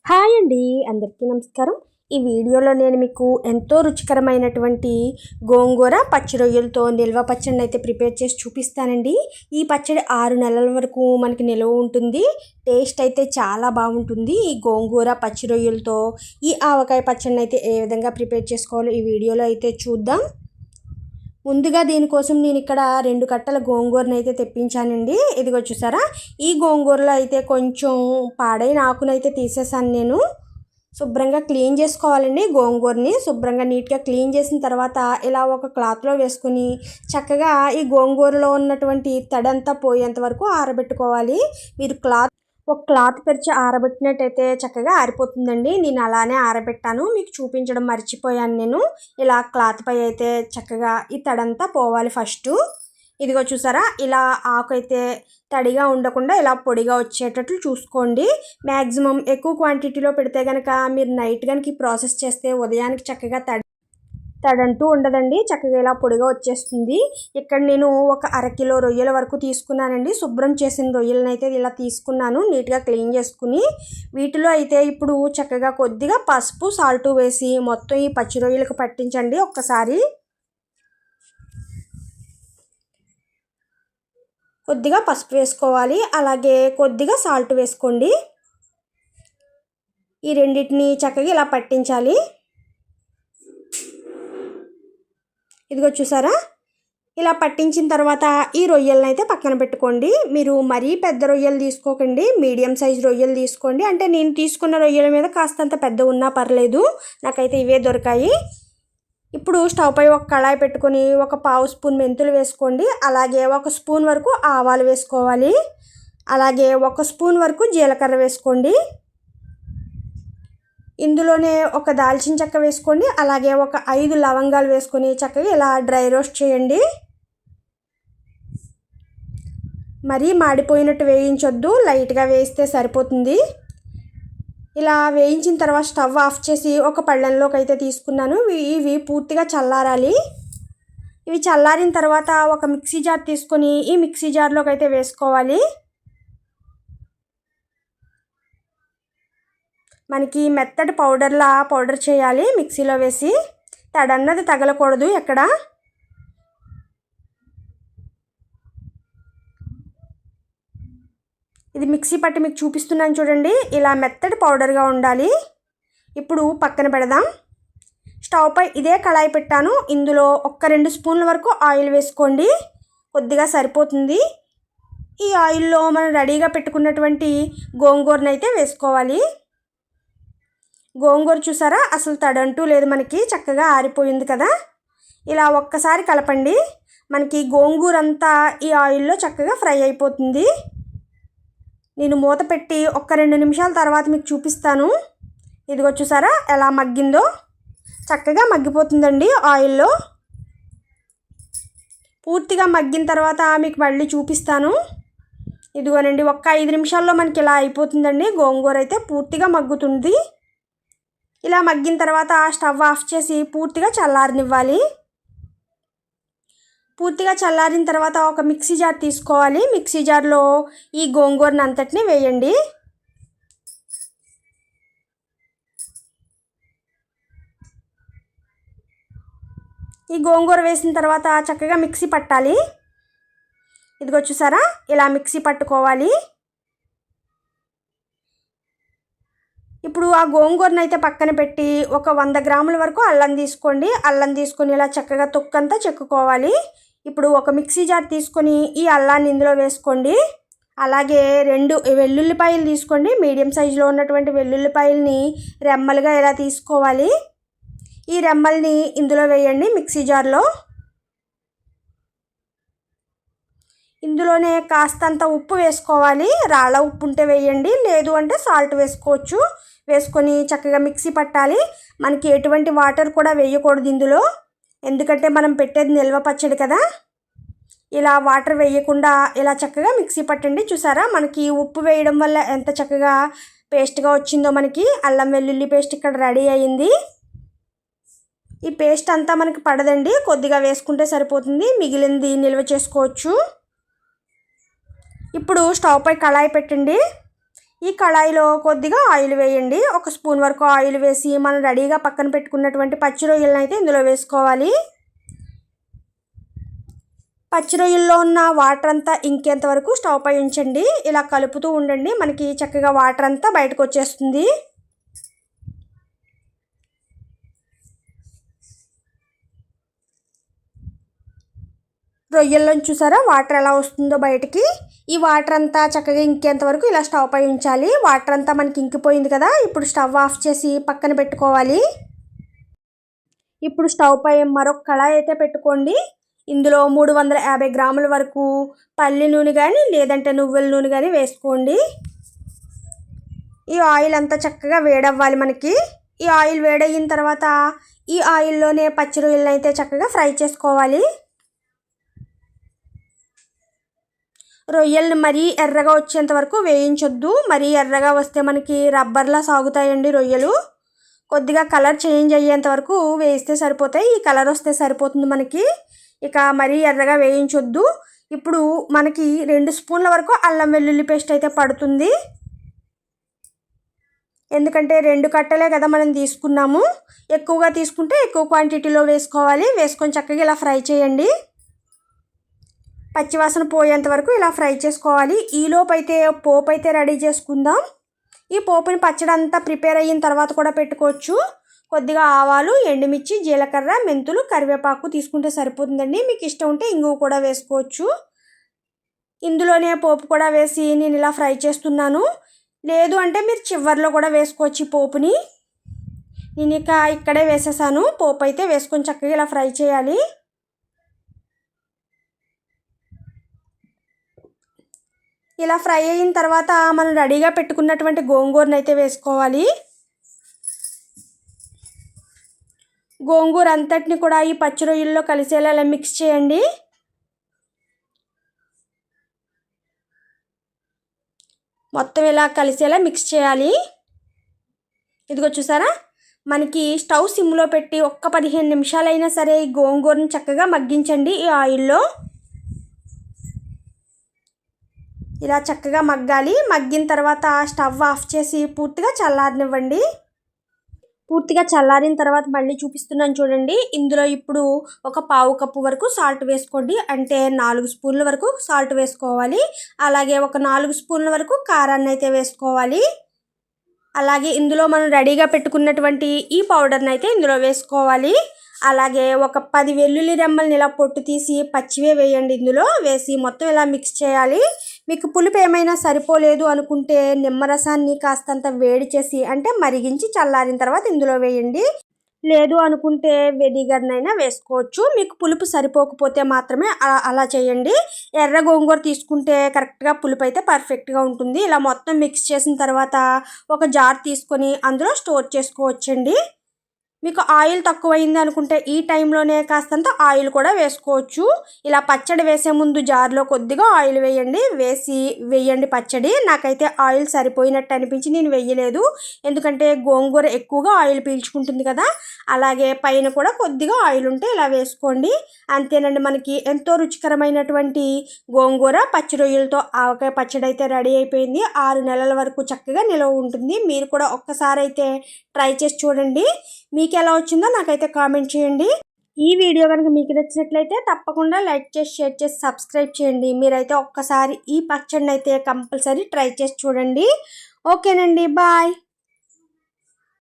Hi అండి, అందరికీ నమస్కారం. ఈ వీడియోలో నేను మీకు ఎంతో రుచికరమైనటువంటి గోంగూర పచ్చి రొయ్యలతో నిల్వ పచ్చడిని అయితే ప్రిపేర్ చేసి చూపిస్తానండి. ఈ పచ్చడి 6 నెలల వరకు మనకి నిల్వ ఉంటుంది. టేస్ట్ అయితే చాలా బాగుంటుంది. ఈ గోంగూర పచ్చి రొయ్యలతో ఈ ఆవకాయ పచ్చడిని అయితే ఏ విధంగా ప్రిపేర్ చేసుకోవాలో ఈ వీడియోలో అయితే చూద్దాం. ముందుగా దీనికోసం నేను ఇక్కడ 2 కట్టల గోంగూరను అయితే తెప్పించానండి. ఇదిగో చూసారా, ఈ గోంగూరలో అయితే కొంచెం పాడైన ఆకునైతే తీసేసాను. నేను శుభ్రంగా క్లీన్ చేసుకోవాలండి. గోంగూరని శుభ్రంగా నీట్గా క్లీన్ చేసిన తర్వాత ఇలా ఒక క్లాత్లో వేసుకుని చక్కగా ఈ గోంగూరలో ఉన్నటువంటి తడంతా పోయేంత వరకు ఆరబెట్టుకోవాలి. మీరు ఒక క్లాత్ పరిచి ఆరబెట్టినట్టయితే చక్కగా ఆరిపోతుందండి. నేను అలానే ఆరబెట్టాను, మీకు చూపించడం మర్చిపోయాను. నేను ఇలా క్లాత్ పై అయితే చక్కగా ఈ తడంతా పోవాలి ఫస్ట్. ఇదిగో చూసారా, ఇలా ఆకు అయితే తడిగా ఉండకుండా ఇలా పొడిగా వచ్చేటట్లు చూసుకోండి. మ్యాక్సిమం ఎక్కువ క్వాంటిటీలో పెడితే కనుక మీరు నైట్ కనుక ఈ ప్రాసెస్ చేస్తే ఉదయానికి చక్కగా తడంటూ ఉండదండి. చక్కగా ఇలా పొడిగా వచ్చేస్తుంది. ఇక్కడ నేను ఒక 1/2 కిలో రొయ్యల వరకు తీసుకున్నానండి. శుభ్రం చేసిన రొయ్యలను అయితే ఇలా తీసుకున్నాను, నీట్గా క్లీన్ చేసుకుని. వీటిలో అయితే ఇప్పుడు చక్కగా కొద్దిగా పసుపు సాల్ట్ వేసి మొత్తం ఈ పచ్చి రొయ్యలకు పట్టించండి. ఒక్కసారి కొద్దిగా పసుపు వేసుకోవాలి, అలాగే కొద్దిగా సాల్ట్ వేసుకోండి. ఈ రెండింటిని చక్కగా ఇలా పట్టించాలి. ఇదిగో చూసారా, ఇలా పట్టించిన తర్వాత ఈ రొయ్యలను అయితే పక్కన పెట్టుకోండి. మీరు మరీ పెద్ద రొయ్యలు తీసుకోకండి, మీడియం సైజ్ రొయ్యలు తీసుకోండి. అంటే నేను తీసుకున్న రొయ్యల మీద కాస్తంత పెద్ద ఉన్నా పర్లేదు, నాకైతే ఇవే దొరికాయి. ఇప్పుడు స్టవ్ పై ఒక కళాయి పెట్టుకొని 1/2 స్పూన్ మెంతులు వేసుకోండి. అలాగే 1 స్పూన్ వరకు ఆవాలు వేసుకోవాలి. అలాగే 1 స్పూన్ వరకు జీలకర్ర వేసుకోండి. ఇందులోనే ఒక దాల్చిన చెక్క వేసుకోండి. అలాగే ఒక 5 లవంగాలు వేసుకొని చక్కగా ఇలా డ్రై రోస్ట్ చేయండి. మరీ మాడిపోయినట్టు వేయించొద్దు, లైట్గా వేస్తే సరిపోతుంది. ఇలా వేయించిన తర్వాత స్టవ్ ఆఫ్ చేసి ఒక పళ్ళెంలోకి అయితే తీసుకున్నాను. ఇవి పూర్తిగా చల్లారాలి. ఇవి చల్లారిన తర్వాత ఒక మిక్సీ జార్ తీసుకొని ఈ మిక్సీ జార్లోకి అయితే వేసుకోవాలి. మనకి మెత్తటి పౌడర్ చేయాలి మిక్సీలో వేసి. తడన్నది తగలకూడదు ఎక్కడ. ఇది మిక్సీ పట్టి మీకు చూపిస్తున్నాను చూడండి, ఇలా మెత్తటి పౌడర్గా ఉండాలి. ఇప్పుడు పక్కన పెడదాం. స్టవ్ పై ఇదే కళాయి పెట్టాను. ఇందులో 1-2 స్పూన్ల వరకు ఆయిల్ వేసుకోండి, కొద్దిగా సరిపోతుంది. ఈ ఆయిల్లో మనం రెడీగా పెట్టుకున్నటువంటి గోంగూరను అయితే వేసుకోవాలి. గోంగూర చూసారా, అసలు తడంటూ లేదు, మనకి చక్కగా ఆరిపోయింది కదా. ఇలా ఒక్కసారి కలపండి. మనకి గోంగూర అంతా ఈ ఆయిల్లో చక్కగా ఫ్రై అయిపోతుంది. నేను మూత పెట్టి 1-2 నిమిషాల తర్వాత మీకు చూపిస్తాను. ఇదిగో చూసారా ఎలా మగ్గిందో, చక్కగా మగ్గిపోతుందండి ఆయిల్లో. పూర్తిగా మగ్గిన తర్వాత మీకు మళ్ళీ చూపిస్తాను. ఇదిగోనండి, 5 నిమిషాల్లో మనకి ఇలా అయిపోతుందండి. గోంగూర అయితే పూర్తిగా మగ్గుతుంది. ఇలా మగ్గిన తర్వాత స్టవ్ ఆఫ్ చేసి పూర్తిగా చల్లారనివ్వాలి. పూర్తిగా చల్లారిన తర్వాత ఒక మిక్సీ జార్ తీసుకోవాలి. మిక్సీ జార్లో ఈ గోంగూరను అంతటిని వేయండి. ఈ గోంగూర వేసిన తర్వాత చక్కగా మిక్సీ పట్టాలి. ఇదిగో చూసారా, ఇలా మిక్సీ పట్టుకోవాలి. ఇప్పుడు ఆ గోంగూరను అయితే పక్కన పెట్టి ఒక 100 గ్రాముల వరకు అల్లం తీసుకోండి. అల్లం తీసుకొని ఇలా చక్కగా తొక్కంతా చెక్కుకోవాలి. ఇప్పుడు ఒక మిక్సీ జార్ తీసుకొని ఈ అల్లాన్ని ఇందులో వేసుకోండి. అలాగే 2 వెల్లుల్లిపాయలు తీసుకోండి. మీడియం సైజులో ఉన్నటువంటి వెల్లుల్లిపాయలని రెమ్మలుగా ఇలా తీసుకోవాలి. ఈ రెమ్మల్ని ఇందులో వేయండి మిక్సీ జార్లో. ఇందులోనే కాస్తంత ఉప్పు వేసుకోవాలి. రాళ్ళ ఉప్పు ఉంటే వేయండి, లేదు అంటే సాల్ట్ వేసుకోవచ్చు. వేసుకొని చక్కగా మిక్సీ పట్టాలి. మనకి ఎటువంటి వాటర్ కూడా వేయకూడదు ఇందులో, ఎందుకంటే మనం పెట్టేది నిల్వ పచ్చడి కదా. ఇలా వాటర్ వేయకుండా ఇలా చక్కగా మిక్సీ పట్టండి. చూసారా, మనకి ఉప్పు వేయడం వల్ల ఎంత చక్కగా పేస్ట్గా వచ్చిందో. మనకి అల్లం వెల్లుల్లి పేస్ట్ ఇక్కడ రెడీ అయింది. ఈ పేస్ట్ అంతా మనకి పడదండి, కొద్దిగా వేసుకుంటే సరిపోతుంది, మిగిలింది నిల్వ చేసుకోవచ్చు. ఇప్పుడు స్టవ్ పై కళాయి పెట్టండి. ఈ కళాయిలో కొద్దిగా ఆయిల్ వేయండి. 1 స్పూన్ వరకు ఆయిల్ వేసి మనం రెడీగా పక్కన పెట్టుకున్నటువంటి పచ్చి రొయ్యలను అయితే ఇందులో వేసుకోవాలి. పచ్చి రొయ్యల్లో ఉన్న వాటర్ అంతా ఇంకేంత వరకు స్టవ్ పై ఉంచండి. ఇలా కలుపుతూ ఉండండి. మనకి చక్కగా వాటర్ అంతా బయటకు వచ్చేస్తుంది. రొయ్యల్లో చూసారా వాటర్ ఎలా వస్తుందో బయటికి. ఈ వాటర్ అంతా చక్కగా ఇంకేంత వరకు ఇలా స్టవ్ పై ఉంచాలి. వాటర్ అంతా మనకి ఇంకిపోయింది కదా. ఇప్పుడు స్టవ్ ఆఫ్ చేసి పక్కన పెట్టుకోవాలి. ఇప్పుడు స్టవ్ పై మరొక కళాయి అయితే పెట్టుకోండి. ఇందులో 350 గ్రాముల వరకు పల్లి నూనె కానీ లేదంటే నువ్వుల నూనె కానీ వేసుకోండి. ఈ ఆయిల్ అంతా చక్కగా వేడవ్వాలి మనకి. ఈ ఆయిల్ వేడయిన తర్వాత ఈ ఆయిల్లోనే పచ్చి రొయ్యలను అయితే చక్కగా ఫ్రై చేసుకోవాలి. రొయ్యలను మరీ ఎర్రగా వచ్చేంత వరకు వేయించొద్దు. మరీ ఎర్రగా వస్తే మనకి రబ్బర్లా సాగుతాయండి రొయ్యలు. కొద్దిగా కలర్ చేంజ్ అయ్యేంత వరకు వేయిస్తే సరిపోతాయి. ఈ కలర్ వస్తే సరిపోతుంది మనకి. ఇక మరీ ఎర్రగా వేయించొద్దు. ఇప్పుడు మనకి 2 స్పూన్ల వరకు అల్లం వెల్లుల్లి పేస్ట్ అయితే పడుతుంది. ఎందుకంటే 2 కట్టలే కదా మనం తీసుకున్నాము. ఎక్కువగా తీసుకుంటే ఎక్కువ క్వాంటిటీలో వేసుకోవాలి. వేసుకొని చక్కగా ఇలా ఫ్రై చేయండి. పచ్చివాసన పోయేంత వరకు ఇలా ఫ్రై చేసుకోవాలి. ఈలోపు అయితే పోపు అయితే రెడీ చేసుకుందాం. ఈ పోపుని పచ్చడి అంతా ప్రిపేర్ అయిన తర్వాత కూడా పెట్టుకోవచ్చు. కొద్దిగా ఆవాలు, ఎండుమిర్చి, జీలకర్ర, మెంతులు, కరివేపాకు తీసుకుంటే సరిపోతుందండి. మీకు ఇష్టం ఉంటే ఇంగువ కూడా వేసుకోవచ్చు. ఇందులోనే పోపు కూడా వేసి నేను ఇలా ఫ్రై చేస్తున్నాను. లేదు అంటే మీరు చివర్లో కూడా వేసుకోవచ్చు ఈ పోపుని. నేను ఇక్కడే వేసేసాను. పోపు అయితే వేసుకొని చక్కగా ఇలా ఫ్రై చేయాలి. ఇలా ఫ్రై అయిన తర్వాత మనం రెడీగా పెట్టుకున్నటువంటి గోంగూరను అయితే వేసుకోవాలి. గోంగూర అంతటిని కూడా ఈ పచ్చి రొయ్యల్లో కలిసేలా ఇలా మిక్స్ చేయండి. మొత్తం ఇలా కలిసేలా మిక్స్ చేయాలి. ఇదిగో చూసారా, మనకి స్టవ్ సిమ్లో పెట్టి ఒక్క 15 నిమిషాలైనా సరే ఈ గోంగూరను చక్కగా మగ్గించండి. ఈ ఆయిల్లో ఇలా చక్కగా మగ్గాలి. మగ్గిన తర్వాత స్టవ్ ఆఫ్ చేసి పూర్తిగా చల్లారనివ్వండి. పూర్తిగా చల్లారిన తర్వాత మళ్ళీ చూపిస్తున్నాను చూడండి. ఇందులో ఇప్పుడు ఒక 1/4 కప్పు వరకు సాల్ట్ వేసుకోండి. అంటే 4 స్పూన్ల వరకు సాల్ట్ వేసుకోవాలి. అలాగే ఒక 4 స్పూన్ల వరకు కారాన్ని అయితే వేసుకోవాలి. అలాగే ఇందులో మనం రెడీగా పెట్టుకున్నటువంటి ఈ పౌడర్ని అయితే ఇందులో వేసుకోవాలి. అలాగే ఒక 10 వెల్లుల్లి రెమ్మల్ని ఇలా పొట్టు తీసి పచ్చివే వేయండి. ఇందులో వేసి మొత్తం ఇలా మిక్స్ చేయాలి. మీకు పులుపు ఏమైనా సరిపోలేదు అనుకుంటే నిమ్మరసాన్ని కాస్తంత వేడి చేసి అంటే మరిగించి చల్లారిన తర్వాత ఇందులో వేయండి. లేదు అనుకుంటే వెనిగర్నైనా వేసుకోవచ్చు. మీకు పులుపు సరిపోకపోతే మాత్రమే అలా చేయండి. ఎర్ర గోంగూర తీసుకుంటే కరెక్ట్గా పులుపు అయితే పర్ఫెక్ట్గా ఉంటుంది. ఇలా మొత్తం మిక్స్ చేసిన తర్వాత ఒక జార్ తీసుకొని అందులో స్టోర్ చేసుకోవచ్చండి. మీకు ఆయిల్ తక్కువైంది అనుకుంటే ఈ టైంలోనే కాస్తంత ఆయిల్ కూడా వేసుకోవచ్చు. ఇలా పచ్చడి వేసే ముందు జార్లో కొద్దిగా ఆయిల్ వేయండి పచ్చడి. నాకైతే ఆయిల్ సరిపోయినట్టు అనిపించి నేను వేయలేదు. ఎందుకంటే గోంగూర ఎక్కువగా ఆయిల్ పీల్చుకుంటుంది కదా. అలాగే పైన కూడా కొద్దిగా ఆయిల్ ఉంటే ఇలా వేసుకోండి. అంతేనండి, మనకి ఎంతో రుచికరమైనటువంటి గోంగూర పచ్చి రొయ్యలతో ఆవకాయ పచ్చడి అయితే రెడీ అయిపోయింది. 6 నెలల వరకు చక్కగా నిలవ ఉంటుంది. మీరు కూడా ఒక్కసారి అయితే ట్రై చేసి చూడండి. మీకు ఎలా వచ్చిందో నాకైతే కామెంట్ చేయండి. ఈ వీడియో కనుక మీకు నచ్చినట్లయితే తప్పకుండా లైక్ చేసి, షేర్ చేసి, సబ్స్క్రైబ్ చేయండి. మీరైతే ఒక్కసారి ఈ పచ్చడిని అయితే కంపల్సరీ ట్రై చేసి చూడండి. ఓకేనండి, బాయ్.